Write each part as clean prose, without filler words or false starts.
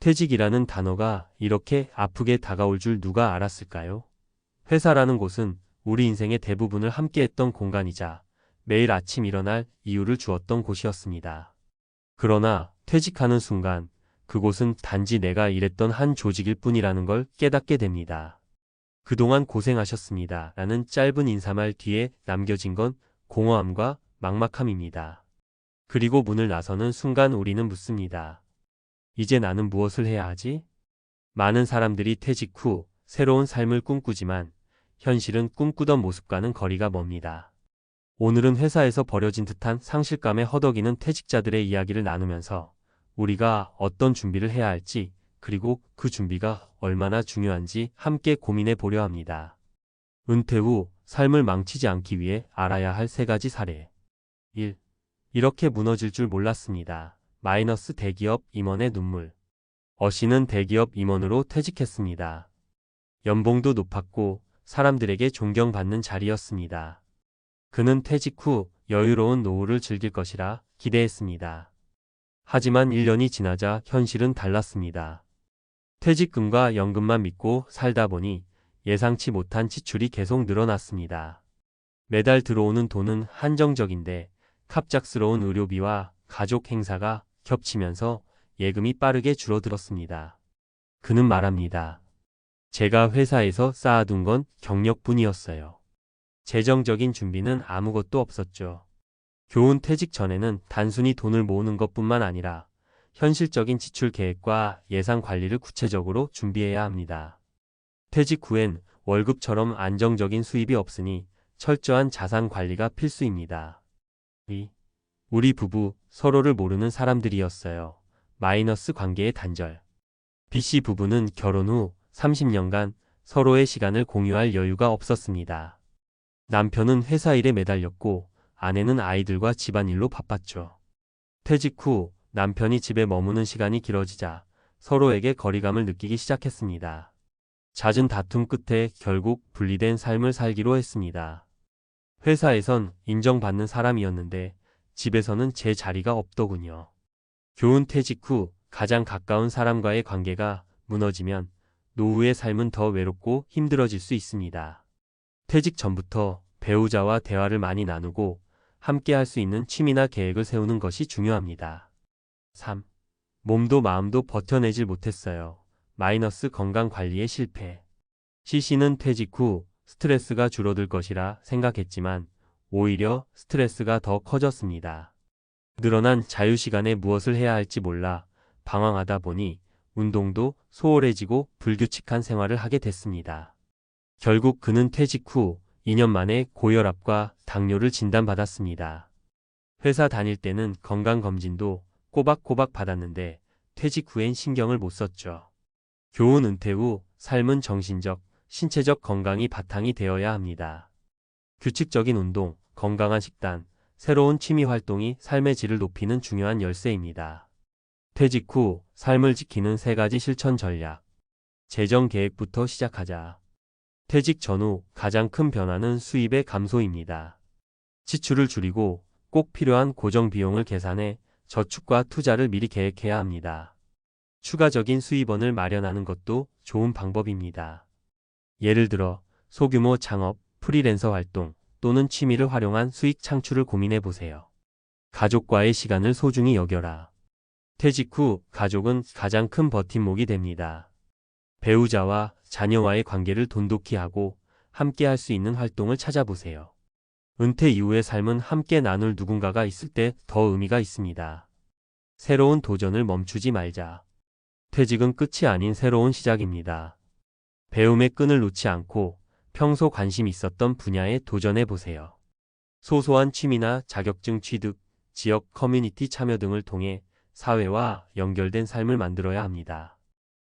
퇴직이라는 단어가 이렇게 아프게 다가올 줄 누가 알았을까요? 회사라는 곳은 우리 인생의 대부분을 함께했던 공간이자 매일 아침 일어날 이유를 주었던 곳이었습니다. 그러나 퇴직하는 순간 그곳은 단지 내가 일했던 한 조직일 뿐이라는 걸 깨닫게 됩니다. 그동안 고생하셨습니다. 라는 짧은 인사말 뒤에 남겨진 건 공허함과 막막함입니다. 그리고 문을 나서는 순간 우리는 묻습니다. 이제 나는 무엇을 해야 하지? 많은 사람들이 퇴직 후 새로운 삶을 꿈꾸지만 현실은 꿈꾸던 모습과는 거리가 멉니다. 오늘은 회사에서 버려진 듯한 상실감에 허덕이는 퇴직자들의 이야기를 나누면서 우리가 어떤 준비를 해야 할지, 그리고 그 준비가 얼마나 중요한지 함께 고민해 보려 합니다. 은퇴 후 삶을 망치지 않기 위해 알아야 할 3가지 사례. 1. 이렇게 무너질 줄 몰랐습니다. 마이너스 대기업 임원의 눈물. 어씨는 대기업 임원으로 퇴직했습니다. 연봉도 높았고 사람들에게 존경받는 자리였습니다. 그는 퇴직 후 여유로운 노후를 즐길 것이라 기대했습니다. 하지만 1년이 지나자 현실은 달랐습니다. 퇴직금과 연금만 믿고 살다 보니 예상치 못한 지출이 계속 늘어났습니다. 매달 들어오는 돈은 한정적인데 갑작스러운 의료비와 가족 행사가 겹치면서 예금이 빠르게 줄어들었습니다. 그는 말합니다. 제가 회사에서 쌓아둔 건 경력뿐이었어요. 재정적인 준비는 아무것도 없었죠. 교훈 퇴직 전에는 단순히 돈을 모으는 것뿐만 아니라 현실적인 지출 계획과 예산 관리를 구체적으로 준비해야 합니다. 퇴직 후엔 월급처럼 안정적인 수입이 없으니 철저한 자산 관리가 필수입니다. 2. 우리 부부 서로를 모르는 사람들이었어요. 마이너스 관계의 단절. B씨 부부는 결혼 후 30년간 서로의 시간을 공유할 여유가 없었습니다. 남편은 회사 일에 매달렸고 아내는 아이들과 집안일로 바빴죠. 퇴직 후 남편이 집에 머무는 시간이 길어지자 서로에게 거리감을 느끼기 시작했습니다. 잦은 다툼 끝에 결국 분리된 삶을 살기로 했습니다. 회사에선 인정받는 사람이었는데 집에서는 제 자리가 없더군요. 교훈 퇴직 후 가장 가까운 사람과의 관계가 무너지면 노후의 삶은 더 외롭고 힘들어질 수 있습니다. 퇴직 전부터 배우자와 대화를 많이 나누고 함께 할 수 있는 취미나 계획을 세우는 것이 중요합니다. 3. 몸도 마음도 버텨내질 못했어요. 마이너스 건강 관리의 실패. C씨는 퇴직 후 스트레스가 줄어들 것이라 생각했지만 오히려 스트레스가 더 커졌습니다. 늘어난 자유시간에 무엇을 해야 할지 몰라 방황하다 보니 운동도 소홀해지고 불규칙한 생활을 하게 됐습니다. 결국 그는 퇴직 후 2년 만에 고혈압과 당뇨를 진단받았습니다. 회사 다닐 때는 건강검진도 꼬박꼬박 받았는데 퇴직 후엔 신경을 못 썼죠. 교훈 은퇴 후 삶은 정신적, 신체적 건강이 바탕이 되어야 합니다. 규칙적인 운동, 건강한 식단, 새로운 취미 활동이 삶의 질을 높이는 중요한 열쇠입니다. 퇴직 후 삶을 지키는 3가지 실천 전략. 재정 계획부터 시작하자. 퇴직 전후 가장 큰 변화는 수입의 감소입니다. 지출을 줄이고 꼭 필요한 고정 비용을 계산해 저축과 투자를 미리 계획해야 합니다. 추가적인 수입원을 마련하는 것도 좋은 방법입니다. 예를 들어 소규모 창업, 프리랜서 활동 또는 취미를 활용한 수익 창출을 고민해 보세요. 가족과의 시간을 소중히 여겨라. 퇴직 후 가족은 가장 큰 버팀목이 됩니다. 배우자와 자녀와의 관계를 돈독히 하고 함께 할 수 있는 활동을 찾아보세요. 은퇴 이후의 삶은 함께 나눌 누군가가 있을 때 더 의미가 있습니다. 새로운 도전을 멈추지 말자. 퇴직은 끝이 아닌 새로운 시작입니다. 배움의 끈을 놓지 않고 평소 관심 있었던 분야에 도전해 보세요. 소소한 취미나 자격증 취득, 지역 커뮤니티 참여 등을 통해 사회와 연결된 삶을 만들어야 합니다.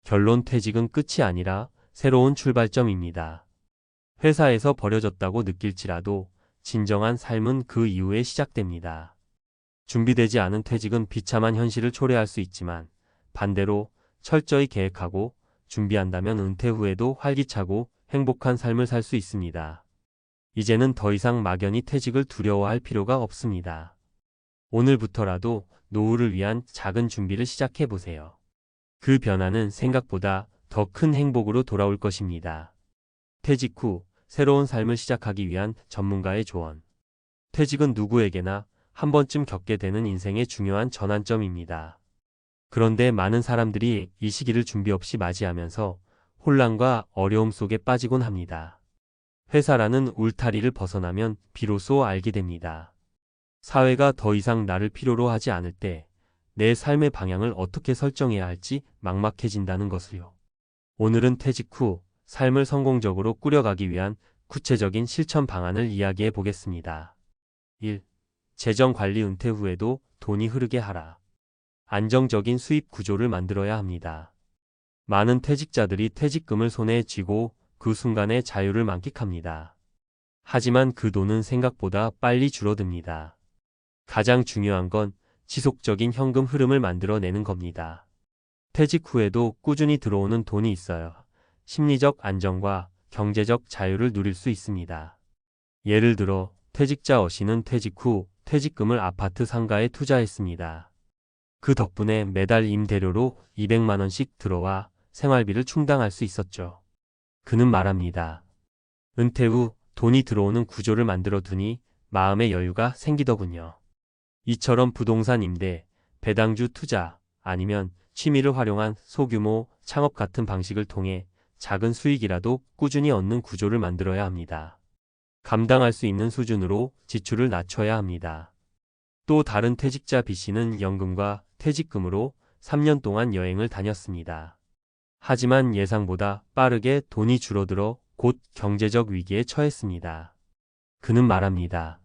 결론 퇴직은 끝이 아니라 새로운 출발점입니다. 회사에서 버려졌다고 느낄지라도 진정한 삶은 그 이후에 시작됩니다. 준비되지 않은 퇴직은 비참한 현실을 초래할 수 있지만 반대로 철저히 계획하고 준비한다면 은퇴 후에도 활기차고 행복한 삶을 살 수 있습니다. 이제는 더 이상 막연히 퇴직을 두려워할 필요가 없습니다. 오늘부터라도 노후를 위한 작은 준비를 시작해 보세요. 그 변화는 생각보다 더 큰 행복으로 돌아올 것입니다. 퇴직 후 새로운 삶을 시작하기 위한 전문가의 조언. 퇴직은 누구에게나 한 번쯤 겪게 되는 인생의 중요한 전환점입니다. 그런데 많은 사람들이 이 시기를 준비 없이 맞이하면서 혼란과 어려움 속에 빠지곤 합니다. 회사라는 울타리를 벗어나면 비로소 알게 됩니다. 사회가 더 이상 나를 필요로 하지 않을 때 내 삶의 방향을 어떻게 설정해야 할지 막막해진다는 것을요. 오늘은 퇴직 후 삶을 성공적으로 꾸려가기 위한 구체적인 실천 방안을 이야기해 보겠습니다. 1. 재정 관리. 은퇴 후에도 돈이 흐르게 하라. 안정적인 수입 구조를 만들어야 합니다. 많은 퇴직자들이 퇴직금을 손에 쥐고 그 순간에 자유를 만끽합니다. 하지만 그 돈은 생각보다 빨리 줄어듭니다. 가장 중요한 건 지속적인 현금 흐름을 만들어내는 겁니다. 퇴직 후에도 꾸준히 들어오는 돈이 있어야 심리적 안정과 경제적 자유를 누릴 수 있습니다. 예를 들어 퇴직자 어씨는 퇴직 후 퇴직금을 아파트 상가에 투자했습니다. 그 덕분에 매달 임대료로 200만 원씩 들어와 생활비를 충당할 수 있었죠. 그는 말합니다. 은퇴 후 돈이 들어오는 구조를 만들어 두니 마음의 여유가 생기더군요. 이처럼 부동산 임대, 배당주 투자, 아니면 취미를 활용한 소규모 창업 같은 방식을 통해 작은 수익이라도 꾸준히 얻는 구조를 만들어야 합니다. 감당할 수 있는 수준으로 지출을 낮춰야 합니다. 또 다른 퇴직자 B씨는 연금과 퇴직금으로 3년 동안 여행을 다녔습니다. 하지만 예상보다 빠르게 돈이 줄어들어 곧 경제적 위기에 처했습니다. 그는 말합니다.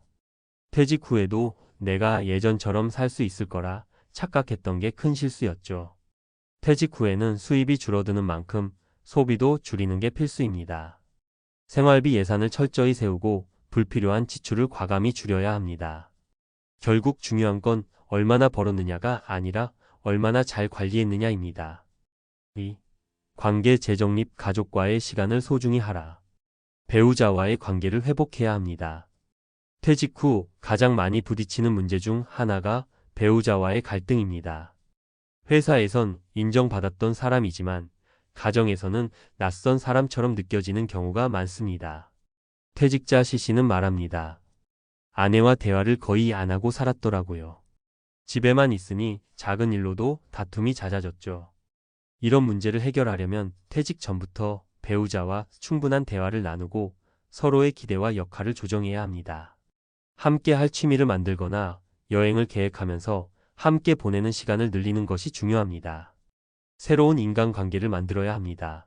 퇴직 후에도 내가 예전처럼 살 수 있을 거라 착각했던 게 큰 실수였죠. 퇴직 후에는 수입이 줄어드는 만큼 소비도 줄이는 게 필수입니다. 생활비 예산을 철저히 세우고 불필요한 지출을 과감히 줄여야 합니다. 결국 중요한 건 얼마나 벌었느냐가 아니라 얼마나 잘 관리했느냐입니다. 2. 관계 재정립. 가족과의 시간을 소중히 하라. 배우자와의 관계를 회복해야 합니다. 퇴직 후 가장 많이 부딪히는 문제 중 하나가 배우자와의 갈등입니다. 회사에선 인정받았던 사람이지만 가정에서는 낯선 사람처럼 느껴지는 경우가 많습니다. 퇴직자 C씨는 말합니다. 아내와 대화를 거의 안 하고 살았더라고요. 집에만 있으니 작은 일로도 다툼이 잦아졌죠. 이런 문제를 해결하려면 퇴직 전부터 배우자와 충분한 대화를 나누고 서로의 기대와 역할을 조정해야 합니다. 함께 할 취미를 만들거나 여행을 계획하면서 함께 보내는 시간을 늘리는 것이 중요합니다. 새로운 인간관계를 만들어야 합니다.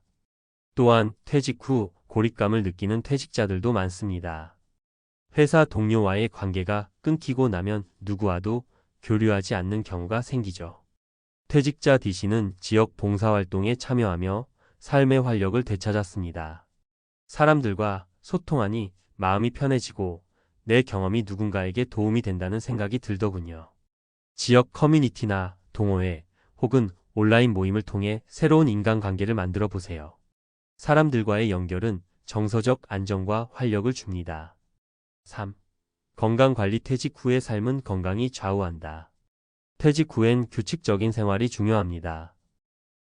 또한 퇴직 후 고립감을 느끼는 퇴직자들도 많습니다. 회사 동료와의 관계가 끊기고 나면 누구와도 교류하지 않는 경우가 생기죠. 퇴직자 D씨는 지역 봉사활동에 참여하며 삶의 활력을 되찾았습니다. 사람들과 소통하니 마음이 편해지고 내 경험이 누군가에게 도움이 된다는 생각이 들더군요. 지역 커뮤니티나 동호회 혹은 온라인 모임을 통해 새로운 인간관계를 만들어 보세요. 사람들과의 연결은 정서적 안정과 활력을 줍니다. 3. 건강관리. 퇴직 후의 삶은 건강이 좌우한다. 퇴직 후엔 규칙적인 생활이 중요합니다.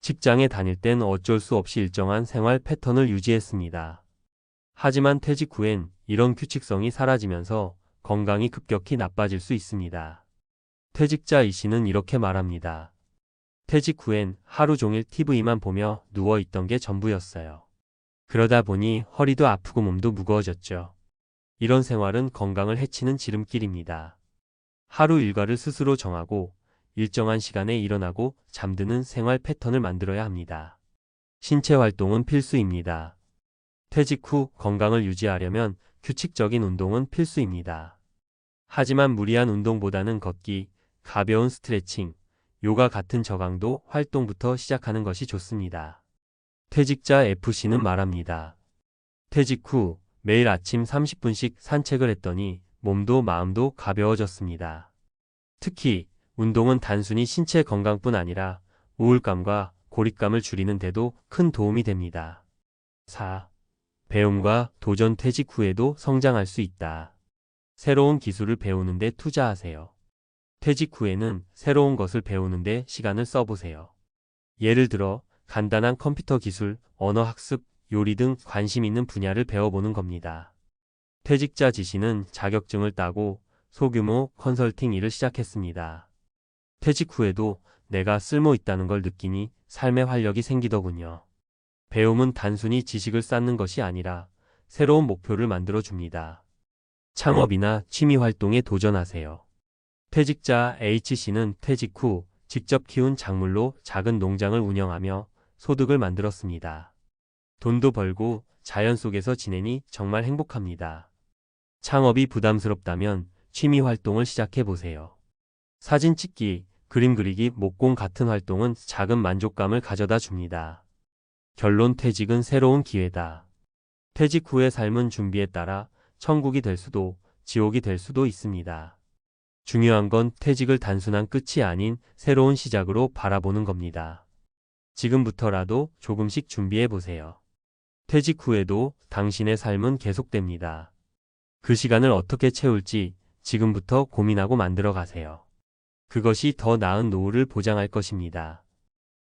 직장에 다닐 땐 어쩔 수 없이 일정한 생활 패턴을 유지했습니다. 하지만 퇴직 후엔 이런 규칙성이 사라지면서 건강이 급격히 나빠질 수 있습니다. 퇴직자 E씨는 이렇게 말합니다. 퇴직 후엔 하루 종일 TV만 보며 누워있던 게 전부였어요. 그러다 보니 허리도 아프고 몸도 무거워졌죠. 이런 생활은 건강을 해치는 지름길입니다. 하루 일과를 스스로 정하고 일정한 시간에 일어나고 잠드는 생활 패턴을 만들어야 합니다. 신체 활동은 필수입니다. 퇴직 후 건강을 유지하려면 규칙적인 운동은 필수입니다. 하지만 무리한 운동보다는 걷기, 가벼운 스트레칭, 요가 같은 저강도 활동부터 시작하는 것이 좋습니다. 퇴직자 F씨는 말합니다. 퇴직 후 매일 아침 30분씩 산책을 했더니 몸도 마음도 가벼워졌습니다. 특히 운동은 단순히 신체 건강뿐 아니라 우울감과 고립감을 줄이는 데도 큰 도움이 됩니다. 4. 배움과 도전. 퇴직 후에도 성장할 수 있다. 새로운 기술을 배우는 데 투자하세요. 퇴직 후에는 새로운 것을 배우는 데 시간을 써보세요. 예를 들어 간단한 컴퓨터 기술, 언어 학습, 요리 등 관심 있는 분야를 배워보는 겁니다. 퇴직자 지시는 자격증을 따고 소규모 컨설팅 일을 시작했습니다. 퇴직 후에도 내가 쓸모 있다는 걸 느끼니 삶의 활력이 생기더군요. 배움은 단순히 지식을 쌓는 것이 아니라 새로운 목표를 만들어 줍니다. 창업이나 취미 활동에 도전하세요. 퇴직자 H씨는 퇴직 후 직접 키운 작물로 작은 농장을 운영하며 소득을 만들었습니다. 돈도 벌고 자연 속에서 지내니 정말 행복합니다. 창업이 부담스럽다면 취미 활동을 시작해 보세요. 사진 찍기, 그림 그리기, 목공 같은 활동은 작은 만족감을 가져다 줍니다. 결론: 퇴직은 새로운 기회다. 퇴직 후의 삶은 준비에 따라 천국이 될 수도 지옥이 될 수도 있습니다. 중요한 건 퇴직을 단순한 끝이 아닌 새로운 시작으로 바라보는 겁니다. 지금부터라도 조금씩 준비해 보세요. 퇴직 후에도 당신의 삶은 계속됩니다. 그 시간을 어떻게 채울지 지금부터 고민하고 만들어 가세요. 그것이 더 나은 노후를 보장할 것입니다.